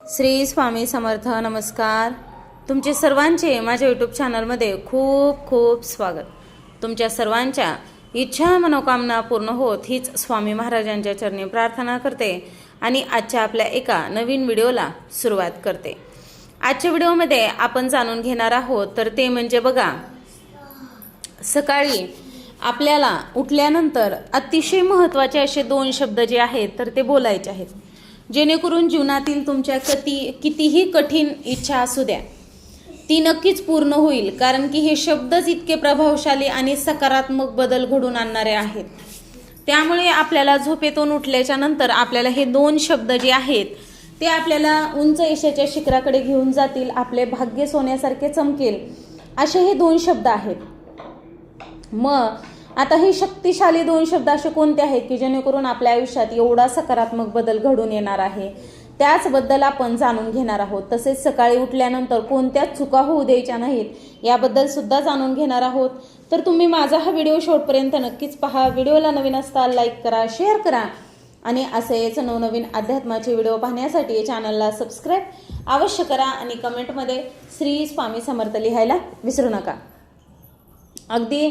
श्री स्वामी समर्थ. नमस्कार. तुमचे सर्वांचे माझ्या यूट्यूब चॅनलमध्ये खूप खूप स्वागत. तुमच्या सर्वांच्या इच्छा मनोकामना पूर्ण होत हीच स्वामी महाराजांच्या चरणी प्रार्थना करते आणि आजच्या आपल्या एका नवीन व्हिडिओला सुरुवात करते. आजच्या व्हिडिओमध्ये आपण जाणून घेणार आहोत तर ते म्हणजे बघा, सकाळी आपल्याला उठल्यानंतर अतिशय महत्त्वाचे असे 2 शब्द जे आहेत तर ते बोलायचे आहेत, जेणेकरून जीवनातील तुमच्या कितीही कठीण इच्छा असू द्या ती नक्कीच पूर्ण होईल. कारण की हे शब्दच इतके प्रभावशाली आणि सकारात्मक बदल घडून आणणारे आहेत. त्यामुळे आपल्याला झोपेतून उठल्याच्या नंतर आपल्याला हे 2 शब्द जे आहेत ते आपल्याला उंच यशाच्या शिखराकडे घेऊन जातील. आपले भाग्य सोन्यासारखे चमकेल असे हे 2 शब्द आहेत. मग आता हे शक्तिशाली 2 शब्द असे कोणते आहेत की जेणेकरून आपल्या आयुष्यात एवढा सकारात्मक बदल घडून येणार आहे, त्याचबद्दल आपण जाणून घेणार आहोत. तसेच सकाळी उठल्यानंतर कोणत्या चुका होऊ द्यायच्या नाहीत याबद्दल सुद्धा जाणून घेणार आहोत. तर तुम्ही माझा हा व्हिडिओ शेवटपर्यंत नक्कीच पहा. व्हिडिओला नवीन असताल लाईक करा, शेअर करा आणि असेच नवनवीन अध्यात्माचे व्हिडिओ पाहण्यासाठी चॅनलला सबस्क्राईब अवश्य करा आणि कमेंटमध्ये श्री स्वामी समर्थ लिहायला विसरू नका. अगदी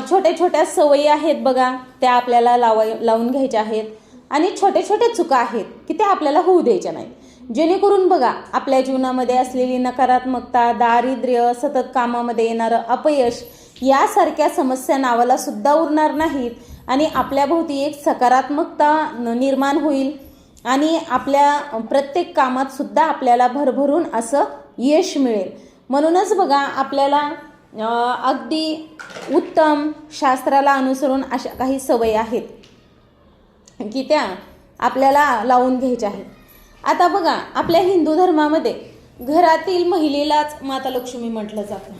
छोट्या छोट्या सवयी आहेत बघा, त्या आपल्याला लावून घ्यायच्या आहेत आणि छोटे छोटे चुका आहेत की त्या आपल्याला होऊ द्यायच्या नाहीत, जेणेकरून बघा आपल्या जीवनामध्ये असलेली नकारात्मकता, दारिद्र्य, सतत कामामध्ये येणारं अपयश यासारख्या समस्या नावाला सुद्धा उरणार नाहीत आणि आपल्याभोवती एक सकारात्मकता निर्माण होईल आणि आपल्या प्रत्येक कामात सुद्धा आपल्याला भरभरून असं यश मिळेल. म्हणूनच बघा आपल्याला अगदी उत्तम शास्त्राला अनुसरून अशा काही सवयी आहेत की त्या आपल्याला लावून घ्यायच्या आहेत. आता बघा आपल्या हिंदू धर्मामध्ये घरातील महिलेलाच माता लक्ष्मी म्हटलं जातं.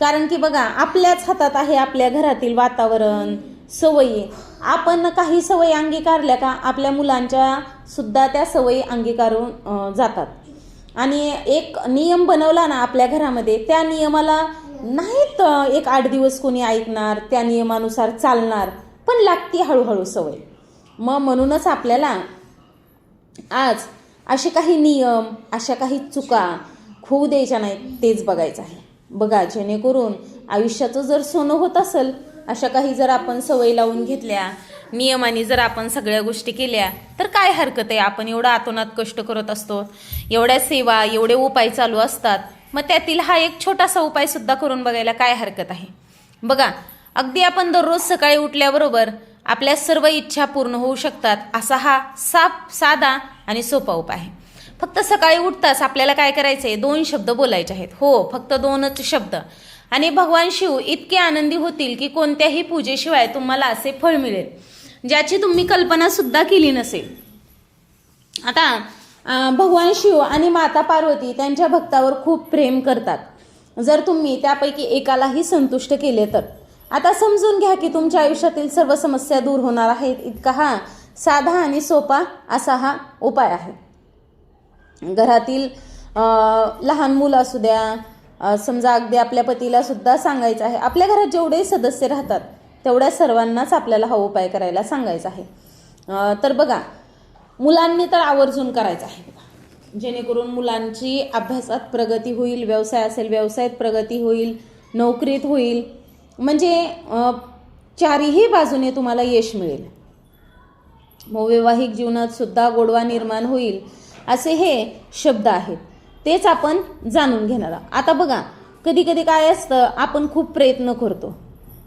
कारण की बघा आपल्याच हातात आहे आपल्या घरातील वातावरण, सवयी. आपण काही सवयी अंगीकारल्या का आपल्या मुलांच्या सुद्धा त्या सवयी अंगीकारून जातात. आणि एक नियम बनवला ना आपल्या घरामध्ये, त्या नियमाला नाहीत एक 8 दिवस कोणी ऐकणार, त्या नियमानुसार चालणार, पण लागती हळूहळू सवय. म्हणूनच आपल्याला आज असे काही नियम, अशा काही चुका होऊ द्यायच्या नाहीत, तेच बघायचं आहे. बघा जेणेकरून आयुष्याचं जर सोनं होत असेल, अशा काही जर आपण सवयी लावून घेतल्या, नियमाने जर आपण सगळ्या गोष्टी केल्या तर काय हरकत आहे. आपण एवढं आतोनात कष्ट करत असतो, एवढ्या सेवा, एवढे उपाय चालू असतात, मग त्यातील हा एक छोटासा उपाय सुद्धा करून बघायला काय हरकत आहे. बघा अगदी आपण दररोज सकाळी उठल्याबरोबर आपल्या सर्व इच्छा पूर्ण होऊ शकतात असा हा साधा आणि सोपा उपाय आहे. फक्त सकाळी उठताच आपल्याला काय करायचं आहे, 2 शब्द बोलायचे आहेत. हो, फक्त 2च शब्द. आणि भगवान शिव इतके आनंदी होतील की कोणत्याही पूजेशिवाय तुम्हाला असे फळ मिळेल ज्याची तुम्ही कल्पना सुद्धा केली नसेल. आता भगवान शिव आणि माता पार्वती त्यांच्या भक्तावर खूप प्रेम करतात. जर तुम्ही त्यापैकी एकालाही संतुष्ट केले तर आता समजून घ्या की तुमच्या आयुष्यातील सर्व समस्या दूर होणार आहेत. इतका हा साधा आणि सोपा असा हा उपाय आहे. घरातील लहान मुलं असू द्या, समजा अगदी आपल्या पतीला सुद्धा सांगायचं आहे. आपल्या घरात जेवढे सदस्य राहतात तेवढ्या सर्वांनाच आपल्याला हा उपाय करायला सांगायचा आहे. तर बघा मुलांनी तर आवर्जून करायचं आहे बघा, जेणेकरून मुलांची अभ्यासात प्रगती होईल, व्यवसाय असेल व्यवसायात प्रगती होईल, नोकरीत होईल, म्हणजे चारीही बाजूने तुम्हाला यश मिळेल. वैवाहिक जीवनात सुद्धा गोडवा निर्माण होईल असे हे शब्द आहेत, तेच आपण जाणून घेणार आहोत. आता बघा कधी कधी काय असतं, आपण खूप प्रयत्न करतो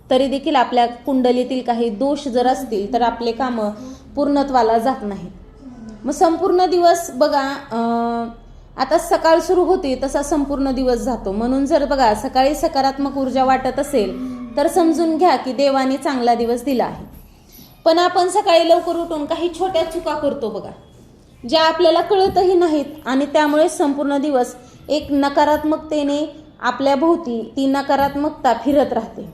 तरी देखील आपल्या कुंडलीतील काही दोष जर असतील तर आपले कामं पूर्णत्वाला जात नाहीत. मग संपूर्ण दिवस बघा आता सकाळ सुरू होते तसा संपूर्ण दिवस जातो. म्हणून जर बघा सकाळी सकारात्मक ऊर्जा वाटत असेल तर समजून घ्या की देवाने चांगला दिवस दिला आहे. पण आपण सकाळी लवकर उठून काही छोट्या चुका करतो बघा, ज्या आपल्याला कळतही नाहीत आणि त्यामुळे संपूर्ण दिवस एक नकारात्मकतेने आपल्या भोवती ती नकारात्मकता फिरत राहते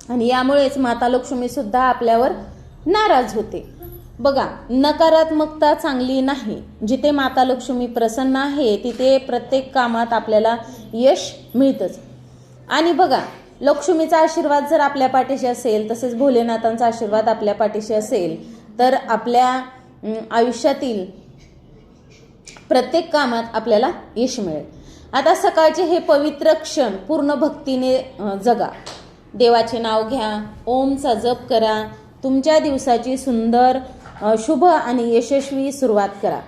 आणि यामुळेच माता लक्ष्मी सुद्धा आपल्यावर नाराज होते. बघा नकारात्मकता चांगली नाही. जिथे माता लक्ष्मी प्रसन्न आहे तिथे प्रत्येक कामात आपल्याला यश मिळतंच. आणि बघा लक्ष्मीचा आशीर्वाद जर आपल्या पाठीशी असेल, तसेच भोलेनाथांचा आशीर्वाद आपल्या पाठीशी असेल तर आपल्या आयुष्यातील प्रत्येक कामात आपल्याला यश मिळेल. आता सकाळचे हे पवित्र क्षण पूर्ण भक्तीने जगा. देवाचे नाव घ्या, ओमचा जप करा, तुमच्या दिवसाची सुंदर, शुभ आणि यशस्वी सुरुवात करा.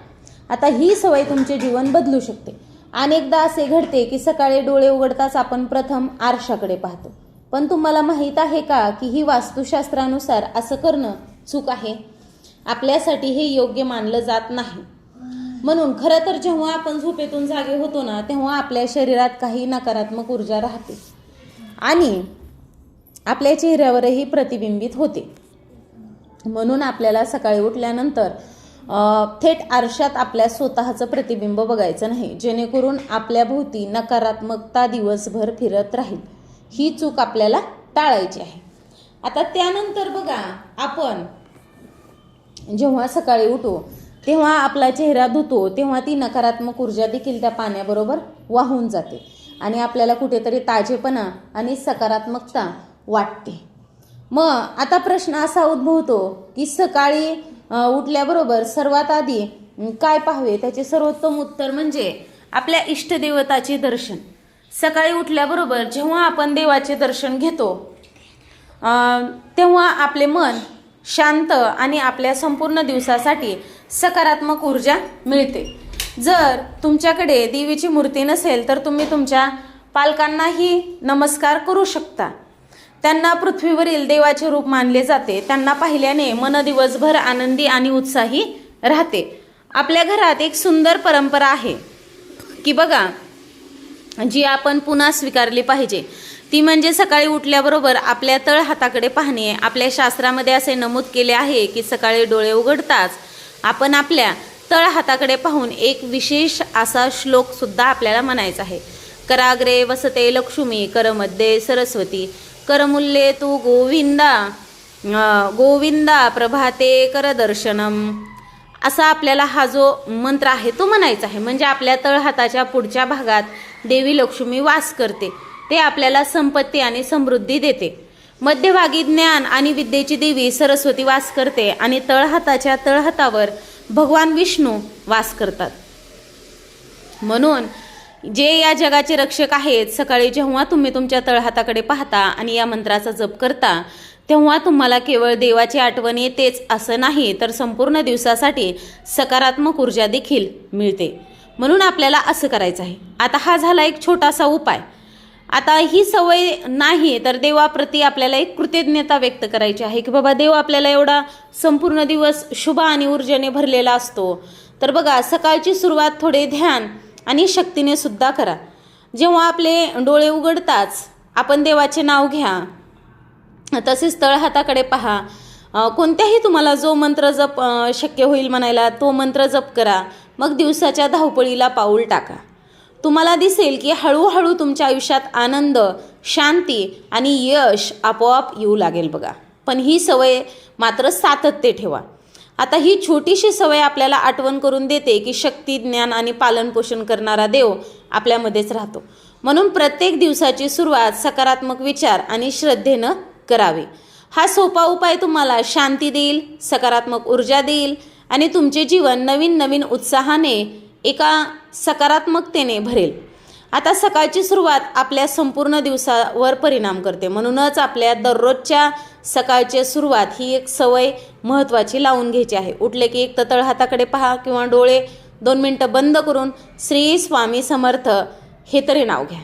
आता ही सवय तुमचे जीवन बदलू शकते. अनेकदा असे घडते की सकाळी डोळे उघडताच आपण प्रथम आरशाकडे पाहतो. पण तुम्हाला माहीत आहे का की ही वास्तुशास्त्रानुसार असं करणं चूक आहे. आपल्यासाठी हे योग्य मानलं जात नाही. म्हणून खरं तर जेव्हा आपण झोपेतून जागे होतो ना, तेव्हा आपल्या शरीरात काही नकारात्मक ऊर्जा राहते आणि आपल्या चेहऱ्यावरही प्रतिबिंबित होते. म्हणून आपल्याला सकाळी उठल्यानंतर थेट आरशात आपल्या स्वतःचं प्रतिबिंब बघायचं नाही, जेणेकरून आपल्या भोवती नकारात्मकता दिवसभर फिरत राहील. ही चूक आपल्याला टाळायची आहे. आता त्यानंतर बघा, आपण जेव्हा सकाळी उठो तेव्हा आपला चेहरा धुतो, तेव्हा ती नकारात्मक ऊर्जा देखील त्या पाण्याबरोबर वाहून जाते आणि आपल्याला कुठेतरी ताजेपणा आणि सकारात्मकता वाटते. मग आता प्रश्न असा उद्भवतो की सकाळी उठल्याबरोबर सर्वात आधी काय पाहावे. त्याचे सर्वोत्तम उत्तर म्हणजे आपल्या इष्टदेवताचे दर्शन. सकाळी उठल्याबरोबर जेव्हा आपण देवाचे दर्शन घेतो तेव्हा आपले मन शांत आणि आपल्या संपूर्ण दिवसासाठी सकारात्मक ऊर्जा मिळते. जर तुमच्याकडे देवीची मूर्ती नसेल तर तुम्ही तुमच्या पालकांनाही नमस्कार करू शकता. त्यांना पृथ्वीवरील देवाचे रूप मानले जाते. त्यांना पाहिल्याने मन दिवसभर आनंदी आणि उत्साही राहते. आपल्या घरात एक सुंदर परंपरा आहे की बघा, जी आपण पुन्हा स्वीकारली पाहिजे. ती म्हणजे सकाळी उठल्याबरोबर आपल्या तळहाताकडे पाहणे. आपल्या शास्त्रामध्ये असे नमूद केले आहे की सकाळी डोळे उघडताच आपण आपल्या तळहाताकडे पाहून एक विशेष असा श्लोक सुद्धा आपल्याला म्हणायचा आहे. कराग्रे वसते लक्ष्मी, करमध्ये सरस्वती, करमुल्ले तू गोविंदा, गोविंदा प्रभाते करदर्शनम. असा आपल्याला हा जो मंत्र आहे तो म्हणायचा आहे. म्हणजे आपल्या तळहाताच्या पुढच्या भागात देवी लक्ष्मी वास करते. ते आपल्याला संपत्ती आणि समृद्धी देते. मध्यभागी ज्ञान आणि विद्येची देवी सरस्वती वास करते आणि तळहाताच्या तळहातावर भगवान विष्णू वास करतात. म्हणून जे या जगाचे रक्षक आहेत, सकाळी जेव्हा तुम्ही तुमच्या तळहाताकडे पाहता आणि या मंत्राचा जप करता तेव्हा तुम्हाला केवळ देवाची आठवण येतेच असं नाही, तर संपूर्ण दिवसासाठी सकारात्मक ऊर्जा देखील मिळते. म्हणून आपल्याला असं करायचं आहे. आता हा झाला एक छोटासा उपाय. आता ही सवय नाही तर देवाप्रती आपल्याला एक कृतज्ञता व्यक्त करायची आहे की बाबा, देव आपल्याला एवढा संपूर्ण दिवस शुभ आणि ऊर्जेने भरलेला असतो. तर बघा, सकाळची सुरुवात थोडे ध्यान आणि शक्तीने सुद्धा करा. जेव्हा आपले डोळे उघडताच आपण देवाचे नाव घ्या, तसेच तळहाताकडे पहा. कोणत्याही तुम्हाला जो मंत्र जप शक्य होईल म्हणायला तो मंत्र जप करा. मग दिवसाच्या धावपळीला पाऊल टाका. तुम्हाला दिसेल की हळूहळू तुमच्या आयुष्यात आनंद, शांती आणि यश आपोआप येऊ लागेल बघा. पण ही सवय मात्र सातत्य ठेवा. आता ही छोटीशी सवय आपल्याला आठवण करून देते की शक्ती, ज्ञान आणि पालनपोषण करणारा देव आपल्यामध्येच राहतो. म्हणून प्रत्येक दिवसाची सुरुवात सकारात्मक विचार आणि श्रद्धेनं करावी. हा सोपा उपाय तुम्हाला शांती देईल, सकारात्मक ऊर्जा देईल आणि तुमचे जीवन नवीन नवीन उत्साहाने, एका सकारात्मकतेने भरेल. आता सकाळची सुरुवात आपल्या संपूर्ण दिवसावर परिणाम करते. म्हणूनच आपल्या दररोजच्या सकाळची सुरुवात ही एक सवय महत्त्वाची लावून घ्यायची आहे. उठले की एक तर तळहाताकडे पहा किंवा डोळे 2 मिनटं बंद करून श्री स्वामी समर्थ हे तरी नाव घ्या.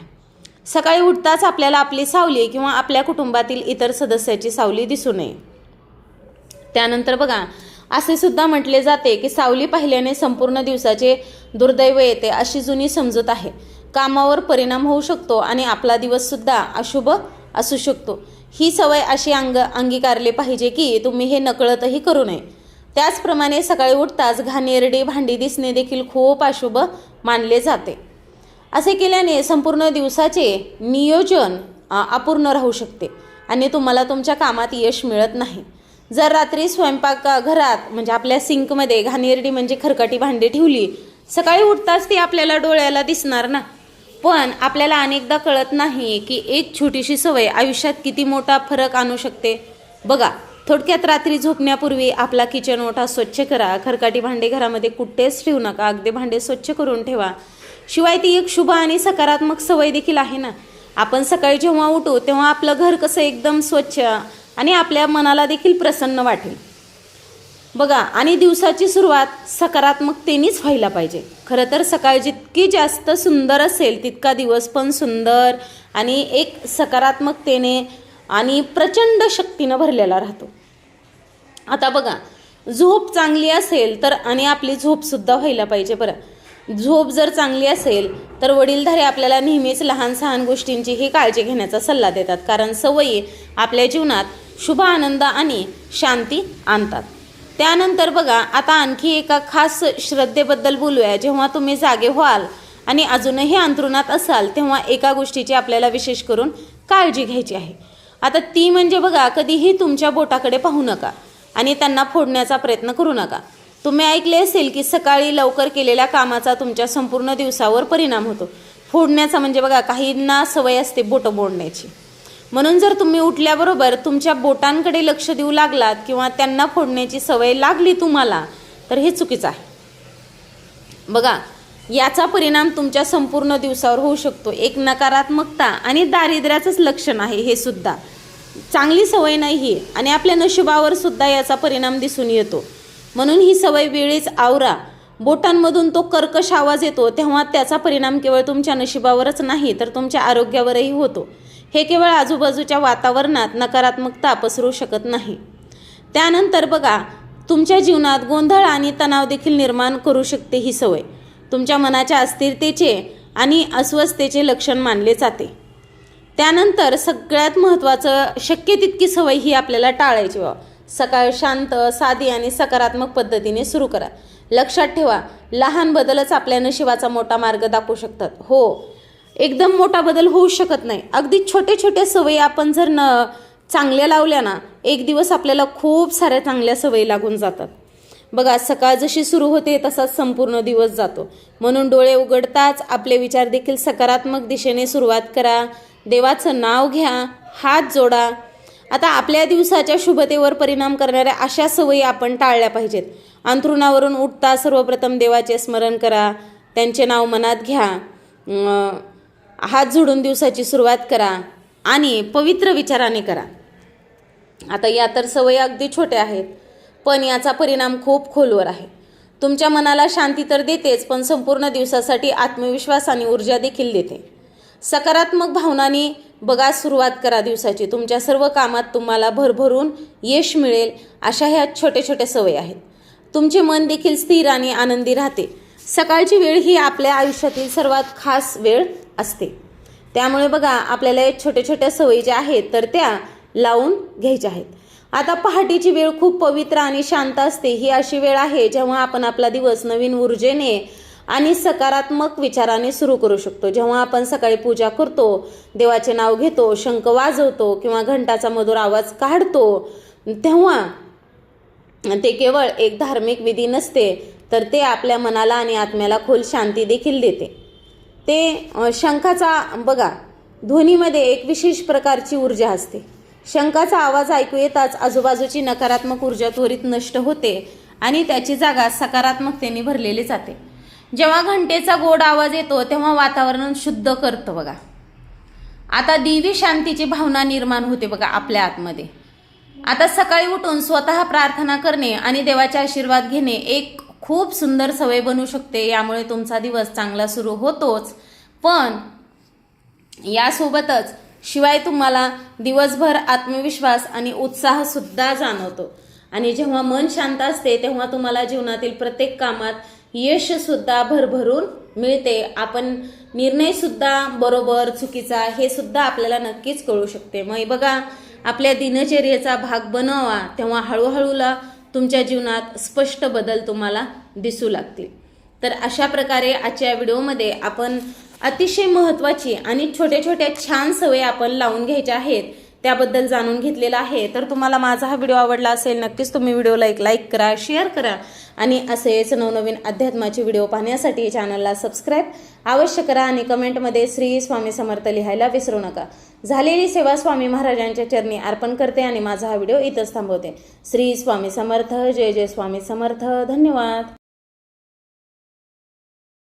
सकाळी उठताच आपल्याला आपली सावली किंवा आपल्या कुटुंबातील इतर सदस्याची सावली दिसू नये. त्यानंतर बघा, असे सुद्धा म्हटले जाते की सावली पाहिल्याने संपूर्ण दिवसाचे दुर्दैव येते, अशी जुनी समजूत आहे. कामावर परिणाम होऊ शकतो आणि आपला दिवस सुद्धा अशुभ असू शकतो. ही सवय अशी अंगीकारली पाहिजे की तुम्ही हे नकळतही करू नये. त्याचप्रमाणे सकाळी उठताच घाणेरडी भांडी दिसणे देखील खूप अशुभ मानले जाते. असे केल्याने संपूर्ण दिवसाचे नियोजन अपूर्ण राहू शकते आणि तुम्हाला तुमच्या कामात यश मिळत नाही. जर रात्री स्वयंपाकघरात म्हणजे आपल्या सिंकमध्ये घाणेरडी म्हणजे खरकटी भांडी ठेवली, सकाळी उठताच ती आपल्याला डोळ्याला दिसणार ना. पण आपल्याला अनेकदा कळत नाही की एक छोटीशी सवय आयुष्यात किती मोठा फरक आणू शकते. बघा, थोडक्यात रात्री झोपण्यापूर्वी आपला किचन ओटा स्वच्छ करा. खरकाटी भांडे घरामध्ये कुठेच ठेवू नका, अगदी भांडे स्वच्छ करून ठेवा. शिवाय ती एक शुभ आणि सकारात्मक सवय देखील आहे ना. आपण सकाळी जेव्हा उठू तेव्हा आपलं घर कसं एकदम स्वच्छ आणि आपल्या मनाला देखील प्रसन्न वाटेल बघा. आणि दिवसाची सुरुवात सकारात्मकतेनेच व्हायला पाहिजे. खरं तर सकाळ जितकी जास्त सुंदर असेल तितका दिवस पण सुंदर आणि एक सकारात्मकतेने आणि प्रचंड शक्तीनं भरलेला राहतो. आता बघा, झोप चांगली असेल तर आणि आपली झोपसुद्धा व्हायला पाहिजे बरं. झोप जर चांगली असेल तर वडीलधारे आपल्याला नेहमीच लहान सहान गोष्टींची ही काळजी घेण्याचा सल्ला देतात, कारण सवयी आपल्या जीवनात शुभ आनंद आणि शांती आणतात. त्यानंतर बघा, आता आणखी एका खास श्रद्धेबद्दल बोलूया. जेव्हा तुम्ही जागे व्हाल आणि अजूनही अंथरुणात असाल तेव्हा एका गोष्टीची आपल्याला विशेष करून काळजी घ्यायची आहे. आता ती म्हणजे बघा, कधीही तुमच्या बोटाकडे पाहू नका आणि त्यांना फोडण्याचा प्रयत्न करू नका. तुम्ही ऐकले असेल की सकाळी लवकर केलेल्या कामाचा तुमच्या संपूर्ण दिवसावर परिणाम होतो. फोडण्याचा म्हणजे बघा, काहींना सवय असते बोटं मोडण्याची, म्हणून जर तुम्ही उठल्याबरोबर तुमच्या बोटांकडे लक्ष देऊ लागलात किंवा त्यांना फोडण्याची सवय लागली तुम्हाला, तर हे चुकीचं आहे बघा. याचा परिणाम तुमच्या संपूर्ण दिवसावर होऊ शकतो. एक नकारात्मकता आणि दारिद्र्याचंच लक्षण आहे हे सुद्धा. चांगली सवय नाही ही आणि आपल्या नशिबावर सुद्धा याचा परिणाम दिसून येतो. म्हणून ही सवय वेळीच आवरा. बोटांमधून तो कर्कश आवाज येतो तेव्हा त्याचा परिणाम केवळ तुमच्या नशिबावरच नाही तर तुमच्या आरोग्यावरही होतो. हे केवळ आजूबाजूच्या वातावरणात नकारात्मकता पसरू शकत नाही. त्यानंतर बघा, तुमच्या जीवनात गोंधळ आणि तणाव देखील निर्माण करू शकते ही सवय. तुमच्या मनाच्या अस्थिरतेचे आणि अस्वस्थतेचे लक्षण मानले जाते. त्यानंतर सगळ्यात महत्त्वाचं, शक्य तितकी सवय ही आपल्याला टाळायची व्हावं. सकाळ शांत, साधी आणि सकारात्मक पद्धतीने सुरू करा. लक्षात ठेवा, लहान बदलच आपल्या नशिबाचा मोठा मार्ग दाखवू शकतात. हो, एकदम मोठा बदल होऊ शकत नाही. अगदी छोटे छोटे सवयी आपण जर चांगल्या लावल्या ना, एक दिवस आपल्याला खूप साऱ्या चांगल्या सवयी लागून जातात बघा. सकाळ जशी सुरू होते तसाच संपूर्ण दिवस जातो. म्हणून डोळे उघडताच आपले विचार देखील सकारात्मक दिशेने सुरुवात करा. देवाचं नाव घ्या, हात जोडा. आता आपल्या दिवसाच्या शुभतेवर परिणाम करणाऱ्या अशा सवयी आपण टाळल्या पाहिजेत. अंथरुणावरून उठता सर्वप्रथम देवाचे स्मरण करा, त्यांचे नाव मनात घ्या, हात जोडून दिवसाची सुरुवात करा आणि पवित्र विचाराने करा. आता या तर सवयी अगदी छोट्या आहेत, पण याचा परिणाम खूप खोलवर आहे. तुमच्या मनाला शांती तर देतेच, पण संपूर्ण दिवसासाठी आत्मविश्वास आणि ऊर्जा देखील देते. सकारात्मक भावनांनी बघा सुरुवात करा दिवसाची. तुमच्या सर्व कामात तुम्हाला भरभरून यश मिळेल अशा ह्या छोट्या छोट्या सवयी आहेत. तुमचे मन देखील स्थिर आणि आनंदी राहते. सकाळची वेळ ही आपल्या आयुष्यातील सर्वात खास वेळ असते. त्यामुळे बघा, आपल्याला या छोट्या छोट्या सवयी ज्या आहेत तर त्या लावून घ्यायच्या आहेत. आता पहाटेची वेळ खूप पवित्र आणि शांत असते. ही अशी वेळ आहे जेव्हा आपण आपला दिवस नवीन ऊर्जेने आणि सकारात्मक विचाराने सुरू करू शकतो. जेव्हा आपण सकाळी पूजा करतो, देवाचे नाव घेतो, शंख वाजवतो किंवा घंटाचा मधुर आवाज काढतो, तेव्हा ते केवळ एक धार्मिक विधी नसते, तर ते आपल्या मनाला आणि आत्म्याला खोल शांती देखील देते. ते शंखाचा बघा, ध्वनीमध्ये एक विशेष प्रकारची ऊर्जा असते. शंखाचा आवाज ऐकू येताच आजूबाजूची नकारात्मक ऊर्जा त्वरित नष्ट होते आणि त्याची जागा सकारात्मकतेने भरलेली जाते. जेव्हा घंटेचा गोड आवाज येतो तेव्हा वातावरण शुद्ध करतं बघा. आता दिव्य शांतीची भावना निर्माण होते बघा आपल्या आतमध्ये. आता सकाळी उठून स्वतः प्रार्थना करणे आणि देवाचे आशीर्वाद घेणे एक खूप सुंदर सवय बनू शकते. यामुळे तुमचा दिवस चांगला सुरू होतोच, पण यासोबतच शिवाय तुम्हाला दिवसभर आत्मविश्वास आणि उत्साह सुद्धा जाणवतो. आणि जेव्हा मन शांत असते तेव्हा तुम्हाला जीवनातील प्रत्येक कामात यश सुद्धा भरभरून मिळते. आपण निर्णय सुद्धा बरोबर चुकीचा हे सुद्धा आपल्याला नक्कीच कळू शकते. मग बघा, आपल्या दिनचर्येचा भाग बनवा, तेव्हा हळूहळूला तुमच्या जीवनात स्पष्ट बदल तुम्हाला दिसू लागतील. तर अशा प्रकारे आजच्या व्हिडिओमध्ये आपण अतिशय महत्त्वाची आणि छोट्या छोट्या छान सवयी आपण लावून घ्यायच्या आहेत, त्याबद्दल जाणून घेतलेलं आहे. तर तुम्हाला माझा हा व्हिडिओ आवडला असेल, नक्कीच तुम्ही व्हिडिओला एक लाईक करा, शेअर करा आणि असेच नवनवीन अध्यात्माचे व्हिडिओ पाहण्यासाठी चॅनलला सबस्क्राईब अवश्य करा आणि कमेंटमध्ये श्री स्वामी समर्थ लिहायला विसरू नका. झालेली सेवा स्वामी महाराजांच्या चरणी अर्पण करते आणि माझा हा व्हिडिओ इथंच थांबवते. श्री स्वामी समर्थ. जय जय स्वामी समर्थ. धन्यवाद.